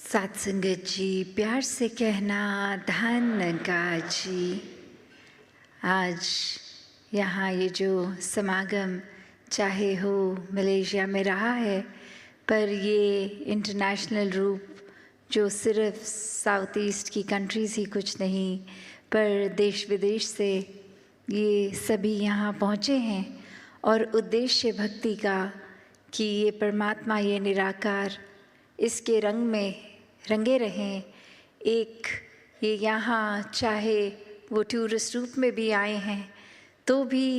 सात संगत जी, प्यार से कहना धन्यवाद जी। आज यहाँ ये जो समागम चाहे हो मलेशिया में रहा है, पर ये इंटरनेशनल रूप जो सिर्फ साउथ ईस्ट की कंट्रीज़ ही कुछ नहीं, पर देश विदेश से ये सभी यहाँ पहुँचे हैं और उद्देश्य भक्ति का कि ये परमात्मा, ये निराकार इसके रंग में रंगे रहें। एक ये यहाँ चाहे वो टूरिस्ट रूप में भी आए हैं तो भी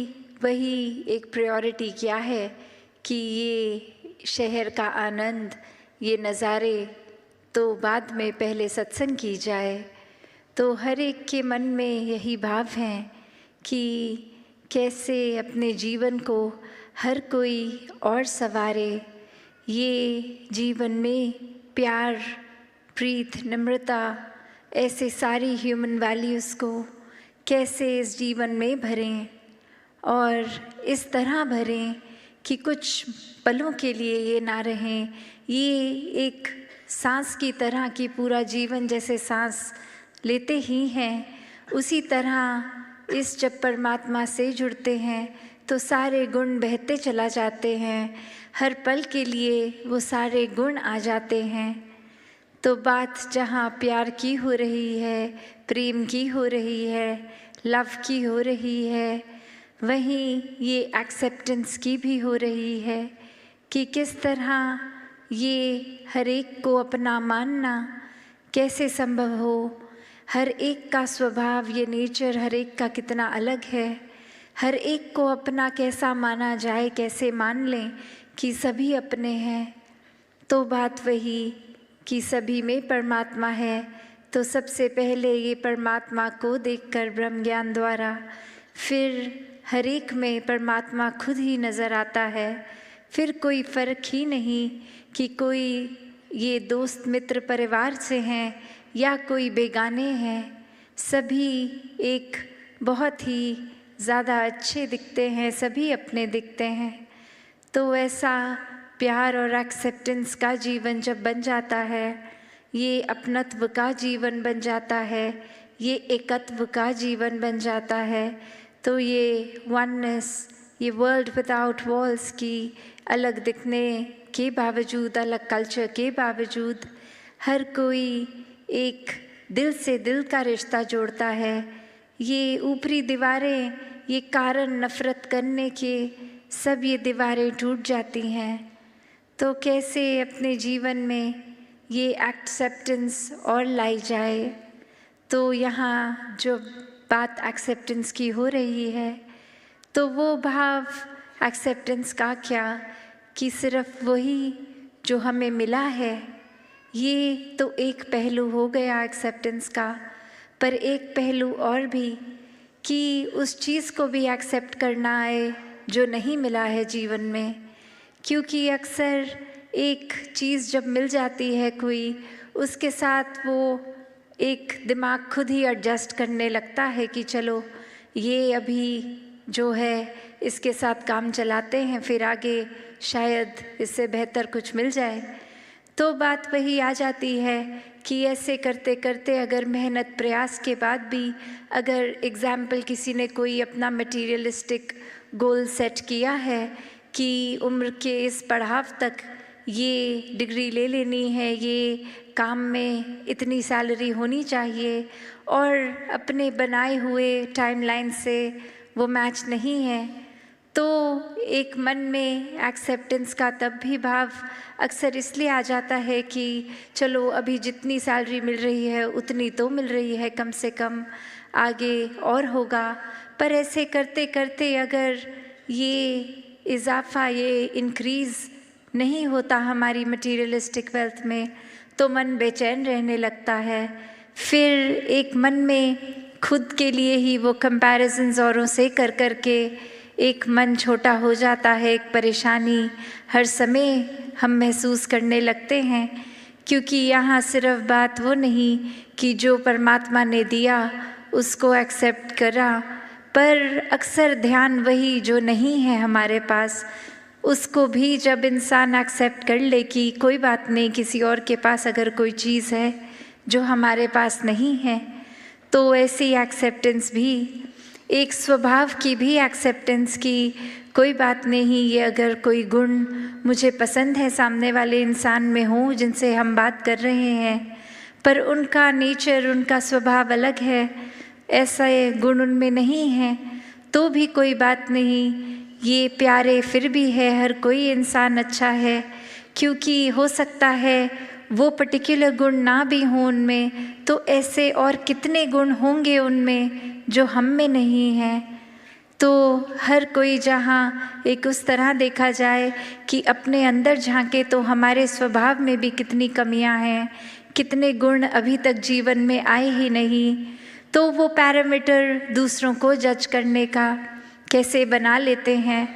वही एक प्रायोरिटी क्या है कि ये शहर का आनंद, ये नज़ारे तो बाद में, पहले सत्संग की जाए। तो हर एक के मन में यही भाव है कि कैसे अपने जीवन को हर कोई और संवारे, ये जीवन में प्यार, प्रीत, नम्रता, ऐसे सारी ह्यूमन वैल्यूज़ को कैसे इस जीवन में भरें और इस तरह भरें कि कुछ पलों के लिए ये ना रहें। ये एक सांस की तरह कि पूरा जीवन जैसे सांस लेते ही हैं, उसी तरह इस जब परमात्मा से जुड़ते हैं तो सारे गुण बहते चला जाते हैं। हर पल के लिए वो सारे गुण आ जाते हैं। तो बात जहाँ प्यार की हो रही है, प्रेम की हो रही है, लव की हो रही है, वहीं ये एक्सेप्टेंस की भी हो रही है कि किस तरह ये हर एक को अपना मानना कैसे संभव हो। हर एक का स्वभाव, ये नेचर हर एक का कितना अलग है। हर एक को अपना कैसा माना जाए, कैसे मान लें कि सभी अपने हैं। तो बात वही कि सभी में परमात्मा है। तो सबसे पहले ये परमात्मा को देखकर ब्रह्म ज्ञान द्वारा, फिर हर एक में परमात्मा खुद ही नज़र आता है। फिर कोई फ़र्क ही नहीं कि कोई ये दोस्त मित्र परिवार से हैं या कोई बेगाने हैं, सभी एक बहुत ही ज़्यादा अच्छे दिखते हैं, सभी अपने दिखते हैं। तो ऐसा प्यार और एक्सेप्टेंस का जीवन जब बन जाता है, ये अपनत्व का जीवन बन जाता है, ये एकत्व का जीवन बन जाता है, तो ये वननेस, ये वर्ल्ड विदाउट वॉल्स की अलग दिखने के बावजूद, अलग कल्चर के बावजूद, हर कोई एक दिल से दिल का रिश्ता जोड़ता है। ये ऊपरी दीवारें, ये कारण नफ़रत करने के, सब ये दीवारें टूट जाती हैं। तो कैसे अपने जीवन में ये एक्सेप्टेंस और लाई जाए। तो यहाँ जो बात एक्सेप्टेंस की हो रही है, तो वो भाव एक्सेप्टेंस का क्या कि सिर्फ वही जो हमें मिला है, ये तो एक पहलू हो गया एक्सेप्टेंस का। पर एक पहलू और भी कि उस चीज़ को भी एक्सेप्ट करना है जो नहीं मिला है जीवन में। क्योंकि अक्सर एक चीज़ जब मिल जाती है कोई, उसके साथ वो एक दिमाग खुद ही एडजस्ट करने लगता है कि चलो ये अभी जो है इसके साथ काम चलाते हैं, फिर आगे शायद इससे बेहतर कुछ मिल जाए। तो बात वही आ जाती है कि ऐसे करते करते अगर मेहनत प्रयास के बाद भी, अगर एग्ज़ाम्पल किसी ने कोई अपना मटीरियलिस्टिक गोल सेट किया है कि उम्र के इस पड़ाव तक ये डिग्री ले लेनी है, ये काम में इतनी सैलरी होनी चाहिए, और अपने बनाए हुए टाइमलाइन से वो मैच नहीं है, तो एक मन में एक्सेप्टेंस का तब भी भाव अक्सर इसलिए आ जाता है कि चलो अभी जितनी सैलरी मिल रही है उतनी तो मिल रही है, कम से कम आगे और होगा। पर ऐसे करते करते अगर ये इजाफा, ये इंक्रीज़ नहीं होता हमारी मटीरियलिस्टिक वेल्थ में, तो मन बेचैन रहने लगता है। फिर एक मन में खुद के लिए ही वो कंपैरिजन्स औरों से कर कर के एक मन छोटा हो जाता है, एक परेशानी हर समय हम महसूस करने लगते हैं। क्योंकि यहाँ सिर्फ बात वो नहीं कि जो परमात्मा ने दिया उसको एक्सेप्ट करा, पर अक्सर ध्यान वही जो नहीं है हमारे पास, उसको भी जब इंसान एक्सेप्ट कर ले कि कोई बात नहीं, किसी और के पास अगर कोई चीज़ है जो हमारे पास नहीं है, तो ऐसी एक्सेप्टेंस भी, एक स्वभाव की भी एक्सेप्टेंस की कोई बात नहीं, ये अगर कोई गुण मुझे पसंद है सामने वाले इंसान में हो जिनसे हम बात कर रहे हैं, पर उनका नेचर, उनका स्वभाव अलग है, ऐसा गुण उनमें नहीं है, तो भी कोई बात नहीं, ये प्यारे फिर भी है, हर कोई इंसान अच्छा है, क्योंकि हो सकता है वो पर्टिकुलर गुण ना भी हों उनमें, तो ऐसे और कितने गुण होंगे उनमें जो हम में नहीं हैं। तो हर कोई जहाँ एक उस तरह देखा जाए कि अपने अंदर झांके तो हमारे स्वभाव में भी कितनी कमियां हैं, कितने गुण अभी तक जीवन में आए ही नहीं, तो वो पैरामीटर दूसरों को जज करने का कैसे बना लेते हैं।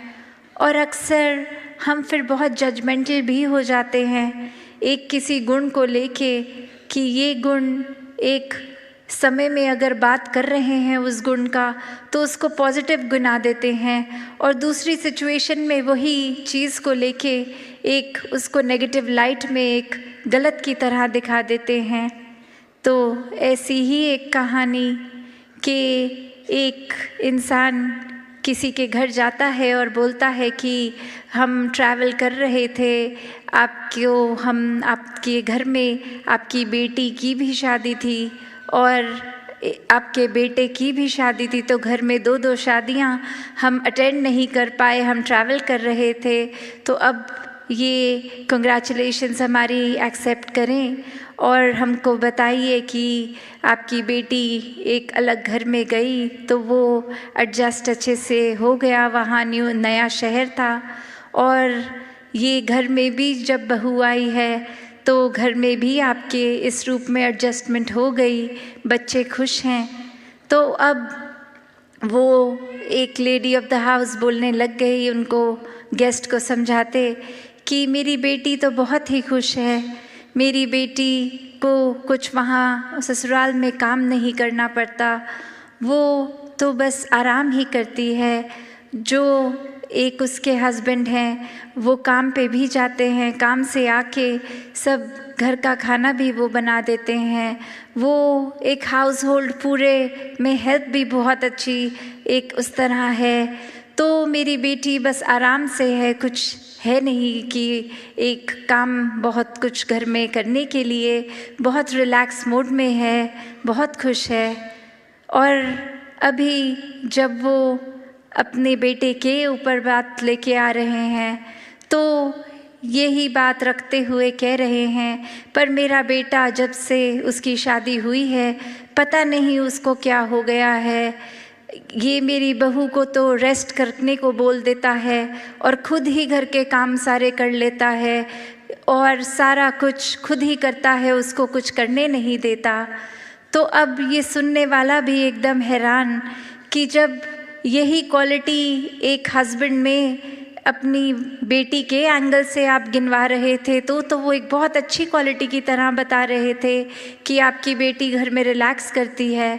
और अक्सर हम फिर बहुत जजमेंटल भी हो जाते हैं एक किसी गुण को लेके कि ये गुण, एक समय में अगर बात कर रहे हैं उस गुण का तो उसको पॉजिटिव गिना देते हैं, और दूसरी सिचुएशन में वही चीज़ को लेके एक उसको नेगेटिव लाइट में, एक गलत की तरह दिखा देते हैं। तो ऐसी ही एक कहानी कि एक इंसान किसी के घर जाता है और बोलता है कि हम ट्रैवल कर रहे थे, आपके घर में आपकी बेटी की भी शादी थी और आपके बेटे की भी शादी थी, तो घर में 2-2 शादियां हम अटेंड नहीं कर पाए, हम ट्रैवल कर रहे थे, तो अब ये कंग्रेचुलेशंस हमारी एक्सेप्ट करें और हमको बताइए कि आपकी बेटी एक अलग घर में गई तो वो एडजस्ट अच्छे से हो गया, वहाँ नया शहर था, और ये घर में भी जब बहू आई है तो घर में भी आपके इस रूप में एडजस्टमेंट हो गई, बच्चे खुश हैं। तो अब वो एक लेडी ऑफ द हाउस बोलने लग गई उनको, गेस्ट को समझाते कि मेरी बेटी तो बहुत ही खुश है, मेरी बेटी को कुछ वहाँ ससुराल में काम नहीं करना पड़ता, वो तो बस आराम ही करती है, जो एक उसके हस्बैंड हैं वो काम पे भी जाते हैं, काम से आके सब घर का खाना भी वो बना देते हैं, वो एक हाउस होल्ड पूरे में हेल्प भी बहुत अच्छी एक उस तरह है, तो मेरी बेटी बस आराम से है, कुछ है नहीं कि एक काम बहुत कुछ घर में करने के लिए, बहुत रिलैक्स मोड में है, बहुत खुश है। और अभी जब वो अपने बेटे के ऊपर बात लेके आ रहे हैं तो यही बात रखते हुए कह रहे हैं, पर मेरा बेटा जब से उसकी शादी हुई है पता नहीं उसको क्या हो गया है, ये मेरी बहू को तो रेस्ट करने को बोल देता है और खुद ही घर के काम सारे कर लेता है और सारा कुछ खुद ही करता है, उसको कुछ करने नहीं देता। तो अब ये सुनने वाला भी एकदम हैरान कि जब यही क्वालिटी एक हस्बैंड में अपनी बेटी के एंगल से आप गिनवा रहे थे तो वो एक बहुत अच्छी क्वालिटी की तरह बता रहे थे कि आपकी बेटी घर में रिलैक्स करती है,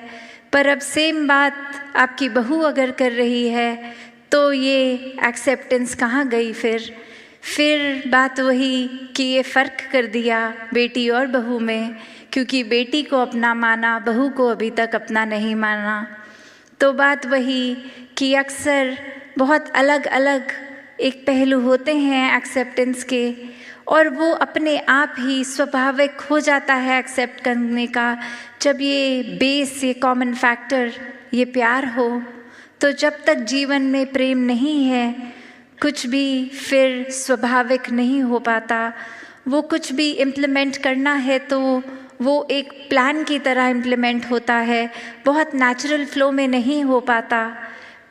पर अब सेम बात आपकी बहू अगर कर रही है तो ये एक्सेप्टेंस कहाँ गई? फिर बात वही कि ये फ़र्क कर दिया बेटी और बहू में, क्योंकि बेटी को अपना माना, बहू को अभी तक अपना नहीं माना। तो बात वही कि अक्सर बहुत अलग अलग एक पहलू होते हैं एक्सेप्टेंस के, और वो अपने आप ही स्वाभाविक हो जाता है एक्सेप्ट करने का, जब ये बेस, ये कॉमन फैक्टर, ये प्यार हो। तो जब तक जीवन में प्रेम नहीं है कुछ भी फिर स्वाभाविक नहीं हो पाता। वो कुछ भी इम्प्लीमेंट करना है तो वो एक प्लान की तरह इम्प्लीमेंट होता है, बहुत नेचुरल फ्लो में नहीं हो पाता।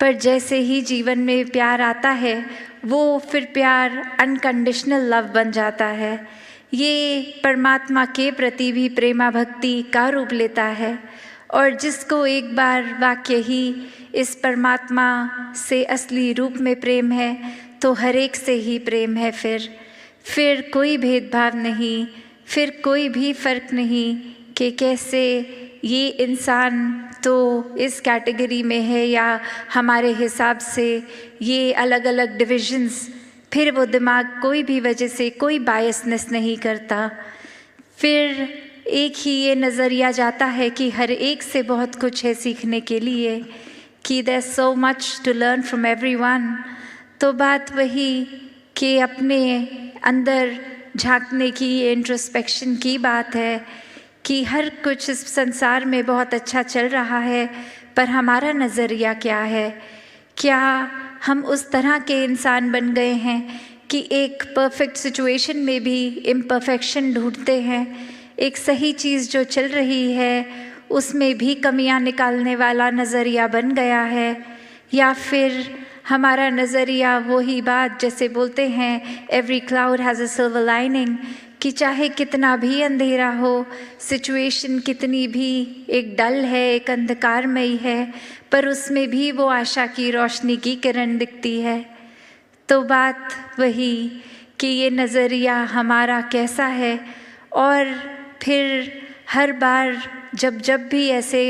पर जैसे ही जीवन में प्यार आता है वो फिर प्यार अनकंडीशनल लव बन जाता है। ये परमात्मा के प्रति भी प्रेमा भक्ति का रूप लेता है, और जिसको एक बार वाक्य ही इस परमात्मा से असली रूप में प्रेम है तो हर एक से ही प्रेम है। फिर कोई भेदभाव नहीं, फिर कोई भी फ़र्क नहीं कि कैसे ये इंसान तो इस कैटेगरी में है या हमारे हिसाब से ये अलग अलग डिविजन्स फिर वो दिमाग कोई भी वजह से कोई बायसनेस नहीं करता। फिर एक ही ये नज़रिया जाता है कि हर एक से बहुत कुछ है सीखने के लिए, कि there so much to learn from everyone. तो बात वही कि अपने अंदर झांकने की, इंट्रोस्पेक्शन की बात है कि हर कुछ इस संसार में बहुत अच्छा चल रहा है, पर हमारा नज़रिया क्या है? क्या हम उस तरह के इंसान बन गए हैं कि एक परफेक्ट सिचुएशन में भी इम्परफेक्शन ढूंढते हैं, एक सही चीज़ जो चल रही है उसमें भी कमियां निकालने वाला नज़रिया बन गया है? या फिर हमारा नज़रिया वही बात जैसे बोलते हैं every cloud has a silver lining, कि चाहे कितना भी अंधेरा हो, सिचुएशन कितनी भी एक डल है, एक अंधकारमयी है, पर उसमें भी वो आशा की रोशनी की किरण दिखती है। तो बात वही कि ये नज़रिया हमारा कैसा है, और फिर हर बार जब भी ऐसे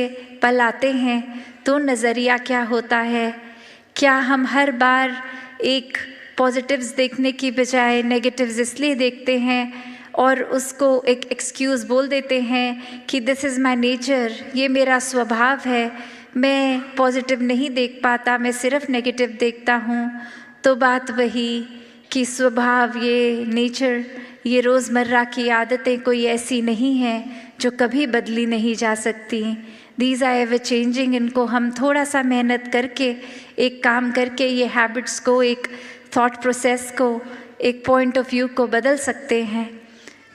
पल आते हैं तो नज़रिया क्या होता है? क्या हम हर बार एक पॉजिटिव्स देखने की बजाय नेगेटिव्स इसलिए देखते हैं और उसको एक एक्सक्यूज़ बोल देते हैं कि दिस इज़ माय नेचर, ये मेरा स्वभाव है, मैं पॉजिटिव नहीं देख पाता, मैं सिर्फ नेगेटिव देखता हूँ। तो बात वही कि स्वभाव, ये नेचर, ये रोज़मर्रा की आदतें कोई ऐसी नहीं हैं जो कभी बदली नहीं जा सकती। These are ever changing. इनको हम थोड़ा सा मेहनत करके, एक काम करके ये हैबिट्स को, एक थॉट प्रोसेस को, एक पॉइंट ऑफ व्यू को बदल सकते हैं।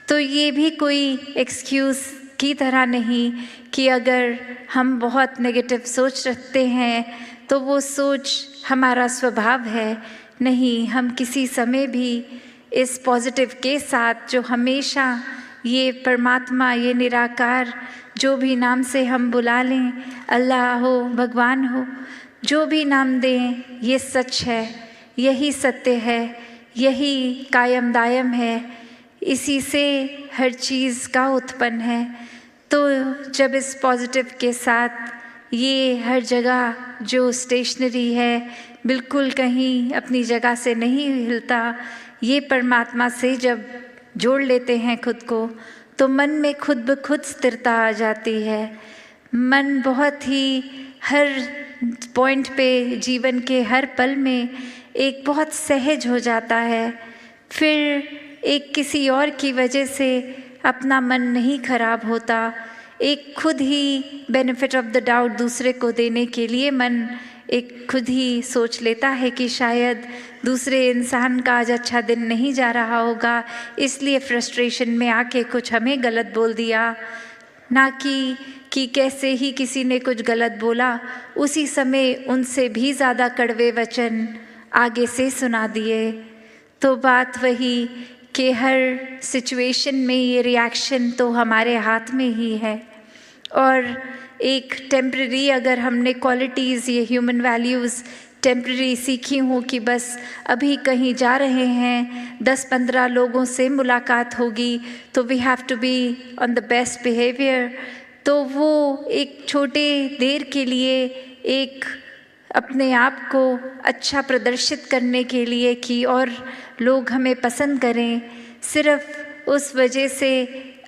तो ये भी कोई एक्सक्यूज़ की तरह नहीं कि अगर हम बहुत नेगेटिव सोच रखते हैं तो वो सोच हमारा स्वभाव है। नहीं, हम किसी समय भी इस पॉजिटिव के साथ, जो हमेशा ये परमात्मा, ये निराकार, जो भी नाम से हम बुला लें, अल्लाह हो, भगवान हो, जो भी नाम दें, ये सच है, यही सत्य है, यही कायम दायम है, इसी से हर चीज़ का उत्पन्न है। तो जब इस पॉजिटिव के साथ ये हर जगह जो स्टेशनरी है, बिल्कुल कहीं अपनी जगह से नहीं हिलता, ये परमात्मा से जब जोड़ लेते हैं खुद को, तो मन में खुद ब खुद स्थिरता आ जाती है। मन बहुत ही हर पॉइंट पे, जीवन के हर पल में एक बहुत सहज हो जाता है। फिर एक किसी और की वजह से अपना मन नहीं खराब होता, एक खुद ही बेनिफिट ऑफ द डाउट दूसरे को देने के लिए मन एक खुद ही सोच लेता है कि शायद दूसरे इंसान का आज अच्छा दिन नहीं जा रहा होगा, इसलिए फ्रस्ट्रेशन में आके कुछ हमें गलत बोल दिया। ना कि कैसे ही किसी ने कुछ गलत बोला, उसी समय उनसे भी ज़्यादा कड़वे वचन आगे से सुना दिए। तो बात वही कि हर सिचुएशन में ये रिएक्शन तो हमारे हाथ में ही है। और एक टेम्पररी अगर हमने क्वालिटीज़, ये ह्यूमन वैल्यूज़ टेम्पररी सीखी हूँ कि बस अभी कहीं जा रहे हैं, 10-15 लोगों से मुलाकात होगी, तो we have to be on the best behaviour, तो वो एक छोटे देर के लिए एक अपने आप को अच्छा प्रदर्शित करने के लिए कि और लोग हमें पसंद करें, सिर्फ उस वजह से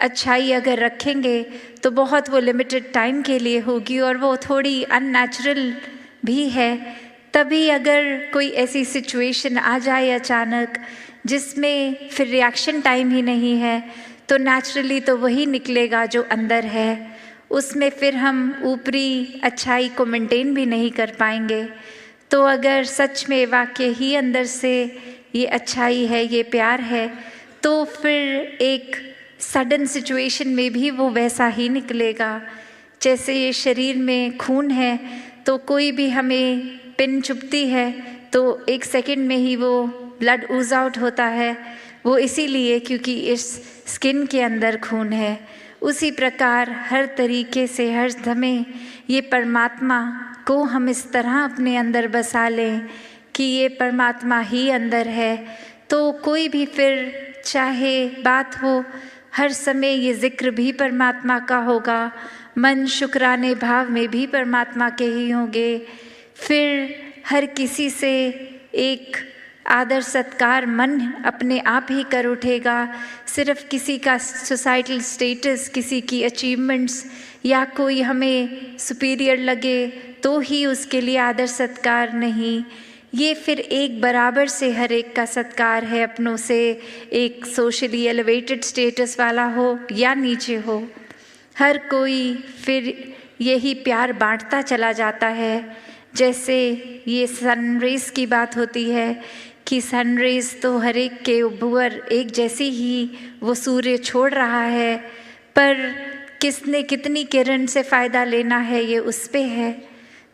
अच्छाई अगर रखेंगे तो बहुत वो लिमिटेड टाइम के लिए होगी और वो थोड़ी अननेचुरल भी है। तभी अगर कोई ऐसी सिचुएशन आ जाए अचानक जिसमें फिर रिएक्शन टाइम ही नहीं है, तो नेचुरली तो वही निकलेगा जो अंदर है, उसमें फिर हम ऊपरी अच्छाई को मेंटेन भी नहीं कर पाएंगे। तो अगर सच में वाकई ही अंदर से ये अच्छाई है, ये प्यार है, तो फिर एक सडन सिचुएशन में भी वो वैसा ही निकलेगा। जैसे ये शरीर में खून है, तो कोई भी हमें पिन चुभती है तो 1 सेकंड में ही वो ब्लड ऊज आउट होता है, वो इसीलिए क्योंकि इस स्किन के अंदर खून है। उसी प्रकार हर तरीके से हर समय ये परमात्मा को हम इस तरह अपने अंदर बसा लें कि ये परमात्मा ही अंदर है, तो कोई भी फिर चाहे बात हो, हर समय ये जिक्र भी परमात्मा का होगा, मन शुक्राने भाव में भी परमात्मा के ही होंगे। फिर हर किसी से एक आदर सत्कार मन अपने आप ही कर उठेगा। सिर्फ किसी का सोसाइटल स्टेटस, किसी की अचीवमेंट्स या कोई हमें सुपीरियर लगे तो ही उसके लिए आदर सत्कार नहीं, ये फिर एक बराबर से हर एक का सत्कार है, अपनों से एक सोशली एलिवेटेड स्टेटस वाला हो या नीचे हो, हर कोई फिर यही प्यार बांटता चला जाता है। जैसे ये सनरेज की बात होती है कि सनरेज तो हर एक के ऊपर एक जैसी ही वो सूर्य छोड़ रहा है, पर किसने कितनी किरण से फ़ायदा लेना है ये उस पे है।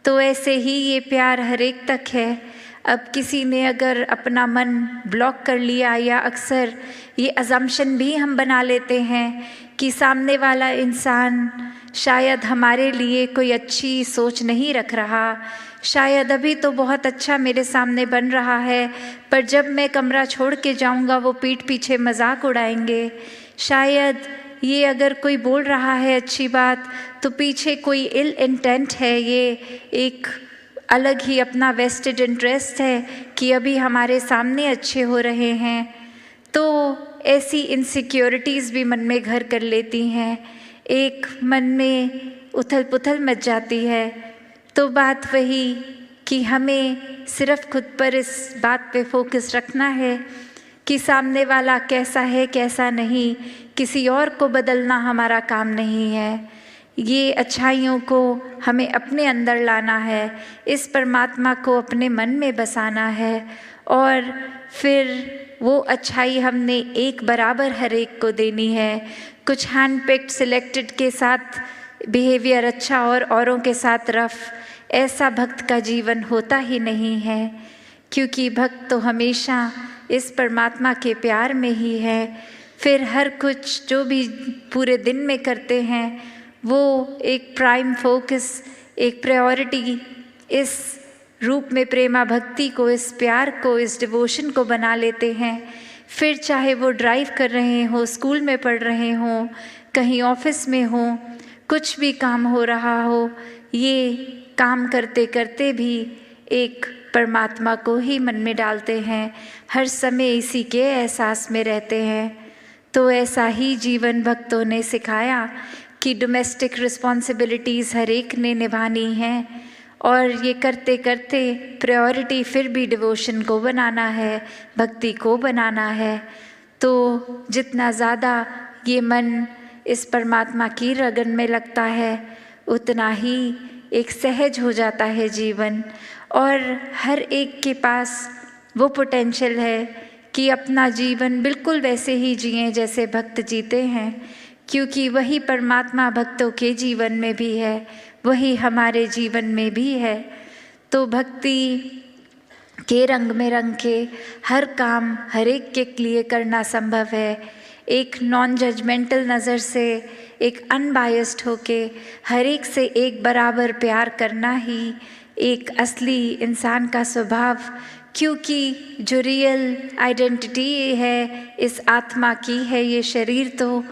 तो ऐसे ही ये प्यार हर एक तक है। अब किसी ने अगर अपना मन ब्लॉक कर लिया, या अक्सर ये अजम्पशन भी हम बना लेते हैं कि सामने वाला इंसान शायद हमारे लिए कोई अच्छी सोच नहीं रख रहा, शायद अभी तो बहुत अच्छा मेरे सामने बन रहा है, पर जब मैं कमरा छोड़ के जाऊंगा वो पीठ पीछे मजाक उड़ाएंगे, शायद ये अगर कोई बोल रहा है अच्छी बात तो पीछे कोई इल इंटेंट है, ये एक अलग ही अपना वेस्टेड इंटरेस्ट है कि अभी हमारे सामने अच्छे हो रहे हैं। तो ऐसी इनसिक्योरिटीज़ भी मन में घर कर लेती हैं, एक मन में उथल पुथल मच जाती है। तो बात वही कि हमें सिर्फ खुद पर इस बात पे फोकस रखना है कि सामने वाला कैसा है कैसा नहीं, किसी और को बदलना हमारा काम नहीं है। ये अच्छाइयों को हमें अपने अंदर लाना है, इस परमात्मा को अपने मन में बसाना है, और फिर वो अच्छाई हमने एक बराबर हर एक को देनी है। कुछ हैंड पिक्ड सिलेक्टेड के साथ बिहेवियर अच्छा और औरों के साथ रफ, ऐसा भक्त का जीवन होता ही नहीं है, क्योंकि भक्त तो हमेशा इस परमात्मा के प्यार में ही है। फिर हर कुछ जो भी पूरे दिन में करते हैं वो एक प्राइम फोकस, एक प्रायोरिटी इस रूप में प्रेमा भक्ति को, इस प्यार को, इस डिवोशन को बना लेते हैं। फिर चाहे वो ड्राइव कर रहे हों, स्कूल में पढ़ रहे हों, कहीं ऑफिस में हों, कुछ भी काम हो रहा हो, ये काम करते करते भी एक परमात्मा को ही मन में डालते हैं, हर समय इसी के एहसास में रहते हैं। तो ऐसा ही जीवन भक्तों ने सिखाया कि डोमेस्टिक रिस्पॉन्सिबिलिटीज़ हर एक ने निभानी हैं, और ये करते करते प्रायोरिटी फिर भी डिवोशन को बनाना है, भक्ति को बनाना है। तो जितना ज़्यादा ये मन इस परमात्मा की रगन में लगता है उतना ही एक सहज हो जाता है जीवन, और हर एक के पास वो पोटेंशियल है कि अपना जीवन बिल्कुल वैसे ही जिएं जैसे भक्त जीते हैं, क्योंकि वही परमात्मा भक्तों के जीवन में भी है, वही हमारे जीवन में भी है। तो भक्ति के रंग में रंग के हर काम हर एक के लिए करना संभव है। एक नॉन जजमेंटल नज़र से, एक अनबायस्ड होके हर एक से एक बराबर प्यार करना ही एक असली इंसान का स्वभाव, क्योंकि जो रियल आइडेंटिटी है इस आत्मा की है, ये शरीर तो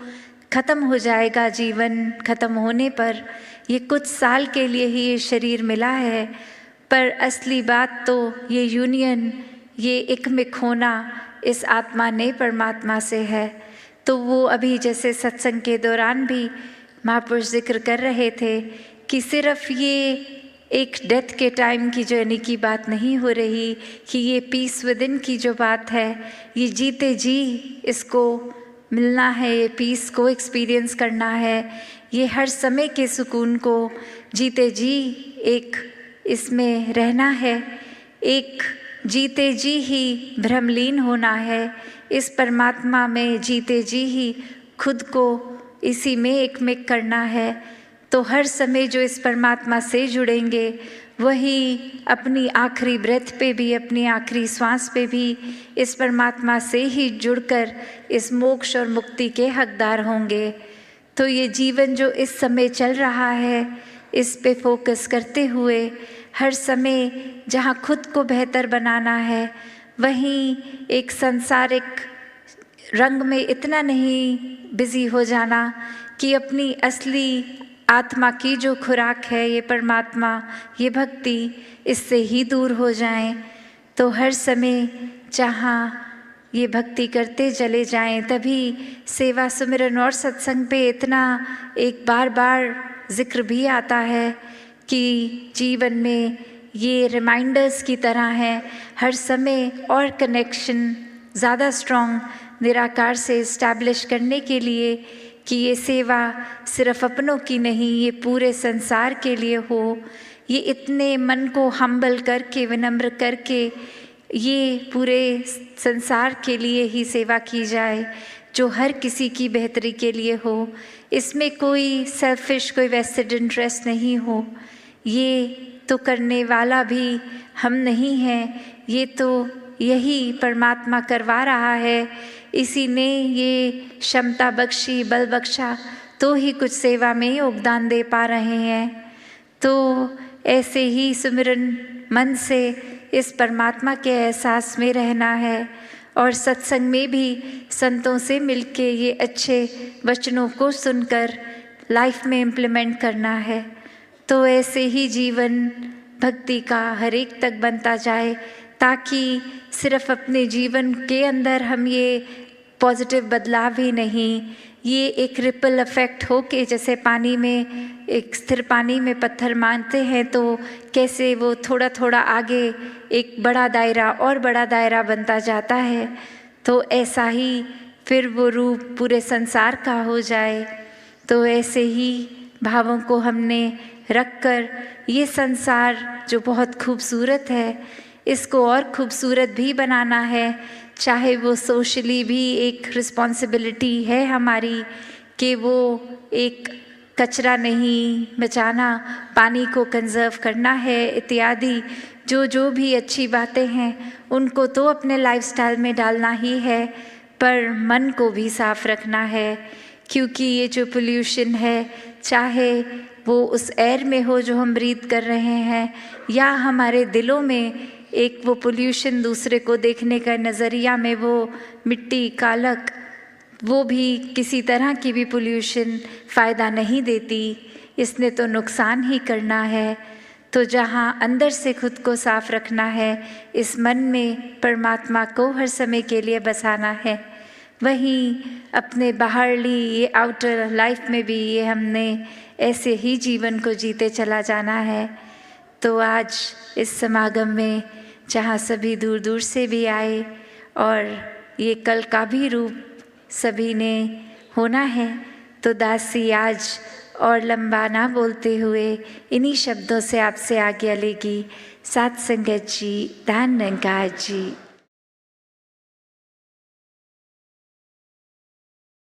ख़त्म हो जाएगा, जीवन ख़त्म होने पर ये कुछ साल के लिए ही ये शरीर मिला है, पर असली बात तो ये यूनियन, ये एकमिक होना इस आत्मा ने परमात्मा से है। तो वो अभी जैसे सत्संग के दौरान भी महापुरुष जिक्र कर रहे थे कि सिर्फ ये एक डेथ के टाइम की जर्नी की बात नहीं हो रही, कि ये पीस विद इन की जो बात है, ये जीते जी इसको मिलना है, ये पीस को एक्सपीरियंस करना है, ये हर समय के सुकून को जीते जी एक इसमें रहना है, एक जीते जी ही भ्रमलीन होना है, इस परमात्मा में जीते जी ही खुद को इसी में एकमिक करना है। तो हर समय जो इस परमात्मा से जुड़ेंगे वही अपनी आखिरी ब्रेथ पे भी, अपनी आखिरी सांस पे भी इस परमात्मा से ही जुड़कर इस मोक्ष और मुक्ति के हकदार होंगे। तो ये जीवन जो इस समय चल रहा है, इस पे फोकस करते हुए हर समय जहाँ खुद को बेहतर बनाना है, वहीं एक सांसारिक रंग में इतना नहीं बिजी हो जाना कि अपनी असली आत्मा की जो खुराक है, ये परमात्मा, ये भक्ति, इससे ही दूर हो जाएं। तो हर समय जहाँ ये भक्ति करते चले जाएं, तभी सेवा सुमिरन और सत्संग पे इतना एक बार बार जिक्र भी आता है कि जीवन में ये रिमाइंडर्स की तरह है हर समय और कनेक्शन ज़्यादा स्ट्रॉन्ग निराकार से इस्टेब्लिश करने के लिए कि ये सेवा सिर्फ अपनों की नहीं, ये पूरे संसार के लिए हो। ये इतने मन को हम्बल करके, विनम्र करके ये पूरे संसार के लिए ही सेवा की जाए जो हर किसी की बेहतरी के लिए हो। इसमें कोई सेल्फिश, कोई वेस्टेड इंटरेस्ट नहीं हो। ये तो करने वाला भी हम नहीं हैं, ये तो यही परमात्मा करवा रहा है। इसी ने ये क्षमता बख्शी, बल बख्शा, तो ही कुछ सेवा में योगदान दे पा रहे हैं। तो ऐसे ही सुमिरन मन से इस परमात्मा के एहसास में रहना है और सत्संग में भी संतों से मिलके ये अच्छे वचनों को सुनकर लाइफ में इम्प्लीमेंट करना है। तो ऐसे ही जीवन भक्ति का हर एक तक बनता जाए, ताकि सिर्फ अपने जीवन के अंदर हम ये पॉजिटिव बदलाव ही नहीं, ये एक रिपल इफेक्ट हो के, जैसे पानी में, एक स्थिर पानी में पत्थर मारते हैं तो कैसे वो थोड़ा थोड़ा आगे एक बड़ा दायरा और बड़ा दायरा बनता जाता है, तो ऐसा ही फिर वो रूप पूरे संसार का हो जाए। तो ऐसे ही भावों को हमने रखकर ये संसार जो बहुत खूबसूरत है, इसको और खूबसूरत भी बनाना है। चाहे वो सोशली भी एक रिस्पॉन्सिबिलिटी है हमारी कि वो एक कचरा नहीं बचाना, पानी को कंजर्व करना है इत्यादि जो भी अच्छी बातें हैं उनको तो अपने लाइफस्टाइल में डालना ही है, पर मन को भी साफ रखना है। क्योंकि ये जो पोल्यूशन है, चाहे वो उस एयर में हो जो हम ब्रीथ कर रहे हैं, या हमारे दिलों में एक वो पोल्यूशन दूसरे को देखने का नज़रिया में वो मिट्टी, कालक, वो भी किसी तरह की भी पोल्यूशन फ़ायदा नहीं देती, इसने तो नुकसान ही करना है। तो जहाँ अंदर से खुद को साफ रखना है, इस मन में परमात्मा को हर समय के लिए बसाना है, वहीं अपने बाहरली ये आउटर लाइफ में भी ये हमने ऐसे ही जीवन को जीते चला जाना है। तो आज इस समागम में जहाँ सभी दूर दूर से भी आए और ये कल का भी रूप सभी ने होना है, तो दासी आज और लंबा ना बोलते हुए इन्हीं शब्दों से आपसे आज्ञा लेगी। साथ संगत जी, धन्यवाद जी।